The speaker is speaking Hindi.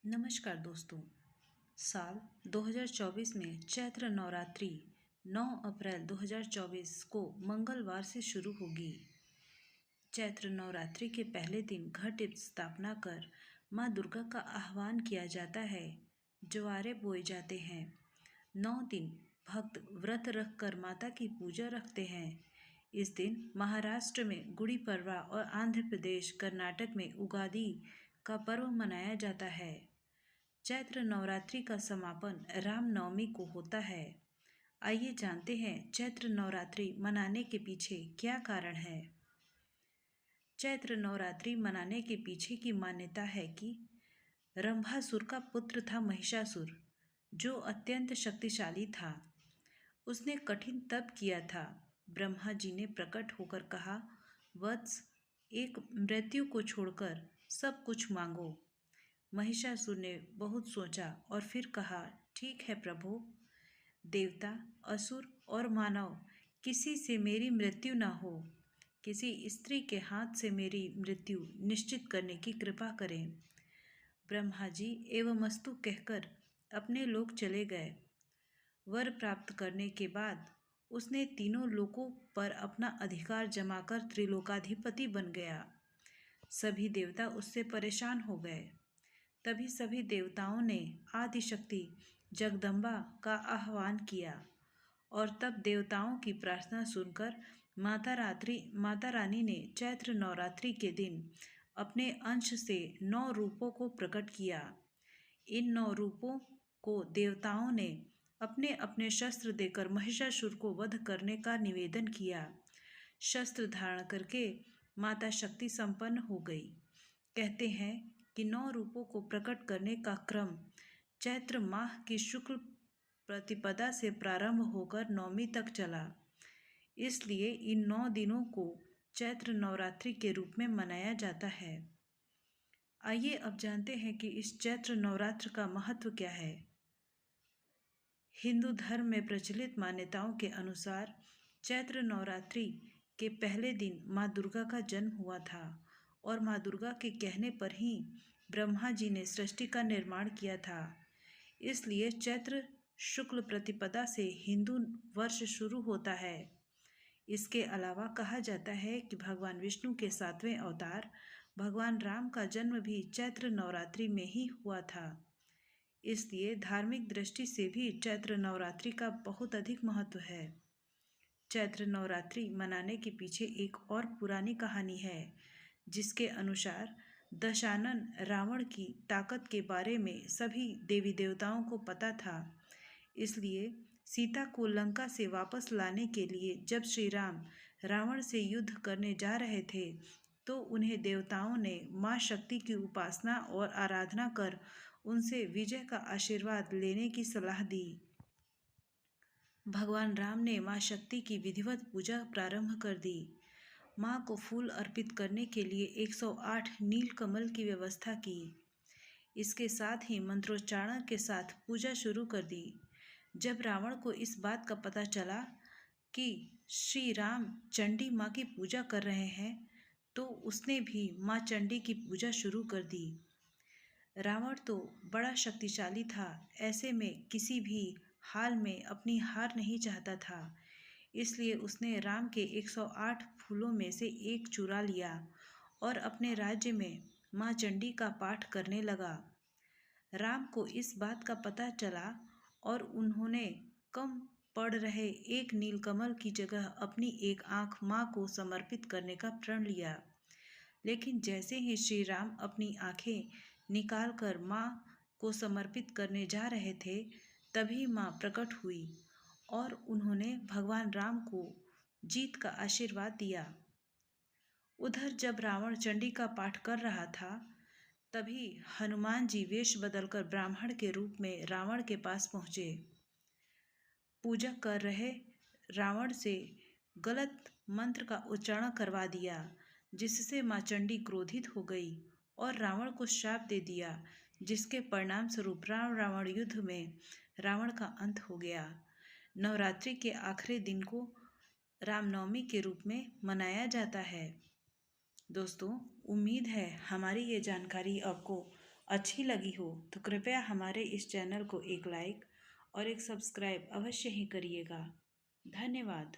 नमस्कार दोस्तों। साल 2024 में चैत्र नवरात्रि 9 अप्रैल 2024 को मंगलवार से शुरू होगी। चैत्र नवरात्रि के पहले दिन घट स्थापना कर माँ दुर्गा का आह्वान किया जाता है। ज्वारे बोए जाते हैं। 9 दिन भक्त व्रत रख कर माता की पूजा रखते हैं। इस दिन महाराष्ट्र में गुड़ी पड़वा और आंध्र प्रदेश कर्नाटक में उगादि का पर्व मनाया जाता है। चैत्र नवरात्रि का समापन रामनवमी को होता है। आइए जानते हैं चैत्र नवरात्रि मनाने के पीछे क्या कारण है। चैत्र नवरात्रि मनाने के पीछे की मान्यता है कि रंभासुर का पुत्र था महिषासुर, जो अत्यंत शक्तिशाली था। उसने कठिन तप किया था। ब्रह्मा जी ने प्रकट होकर कहा, वत्स, एक मृत्यु को छोड़कर सब कुछ मांगो। महिषासुर ने बहुत सोचा और फिर कहा, ठीक है प्रभु। देवता, असुर और मानव किसी से मेरी मृत्यु न हो। किसी स्त्री के हाथ से मेरी मृत्यु निश्चित करने की कृपा करें। ब्रह्मा जी एवमस्तु कहकर अपने लोक चले गए। वर प्राप्त करने के बाद उसने तीनों लोकों पर अपना अधिकार जमाकर त्रिलोकाधिपति बन गया। सभी देवता उससे परेशान हो गए। तभी सभी देवताओं ने आदिशक्ति जगदम्बा का आह्वान किया और तब देवताओं की प्रार्थना सुनकर माता रानी ने चैत्र नवरात्रि के दिन अपने अंश से 9 रूपों को प्रकट किया। इन 9 रूपों को देवताओं ने अपने अपने शस्त्र देकर महिषासुर को वध करने का निवेदन किया। शस्त्र धारण करके माता शक्ति संपन्न हो गई। कहते हैं कि 9 रूपों को प्रकट करने का क्रम चैत्र माह की शुक्ल प्रतिपदा से प्रारंभ होकर नवमी तक चला। इसलिए इन 9 दिनों को चैत्र नवरात्रि के रूप में मनाया जाता है। आइए अब जानते हैं कि इस चैत्र नवरात्र का महत्व क्या है। हिंदू धर्म में प्रचलित मान्यताओं के अनुसार चैत्र नवरात्रि के पहले दिन माँ दुर्गा का जन्म हुआ था और माँ दुर्गा के कहने पर ही ब्रह्मा जी ने सृष्टि का निर्माण किया था। इसलिए चैत्र शुक्ल प्रतिपदा से हिंदू वर्ष शुरू होता है। इसके अलावा कहा जाता है कि भगवान विष्णु के 7वें अवतार भगवान राम का जन्म भी चैत्र नवरात्रि में ही हुआ था। इसलिए धार्मिक दृष्टि से भी चैत्र नवरात्रि का बहुत अधिक महत्व है। चैत्र नवरात्रि मनाने के पीछे एक और पुरानी कहानी है, जिसके अनुसार दशानन रावण की ताकत के बारे में सभी देवी देवताओं को पता था। इसलिए सीता को लंका से वापस लाने के लिए जब श्री राम रावण से युद्ध करने जा रहे थे, तो उन्हें देवताओं ने माँ शक्ति की उपासना और आराधना कर उनसे विजय का आशीर्वाद लेने की सलाह दी। भगवान राम ने माँ शक्ति की विधिवत पूजा प्रारंभ कर दी। माँ को फूल अर्पित करने के लिए 108 नील कमल की व्यवस्था की। इसके साथ ही मंत्रोच्चारण के साथ पूजा शुरू कर दी। जब रावण को इस बात का पता चला कि श्री राम चंडी माँ की पूजा कर रहे हैं, तो उसने भी माँ चंडी की पूजा शुरू कर दी। रावण तो बड़ा शक्तिशाली था, ऐसे में किसी भी हाल में अपनी हार नहीं चाहता था। इसलिए उसने राम के 108 फूलों में से एक चुरा लिया और अपने राज्य में माँ चंडी का पाठ करने लगा। राम को इस बात का पता चला और उन्होंने कम पड़ रहे एक नीलकमल की जगह अपनी एक आँख माँ को समर्पित करने का प्रण लिया। लेकिन जैसे ही श्री राम अपनी आँखें निकालकर माँ को समर्पित करने जा रहे थे, तभी माँ प्रकट हुई और उन्होंने भगवान राम को जीत का आशीर्वाद दिया। उधर जब रावण चंडी का पाठ कर रहा था, तभी हनुमान जी वेश बदलकर ब्राह्मण के रूप में रावण के पास पहुँचे। पूजा कर रहे रावण से गलत मंत्र का उच्चारण करवा दिया, जिससे माँ चंडी क्रोधित हो गई और रावण को शाप दे दिया, जिसके परिणाम स्वरूप राम रावण युद्ध में रावण का अंत हो गया। नवरात्रि के आखिरी दिन को रामनवमी के रूप में मनाया जाता है। दोस्तों, उम्मीद है हमारी ये जानकारी आपको अच्छी लगी हो तो कृपया हमारे इस चैनल को एक लाइक और एक सब्सक्राइब अवश्य ही करिएगा। धन्यवाद।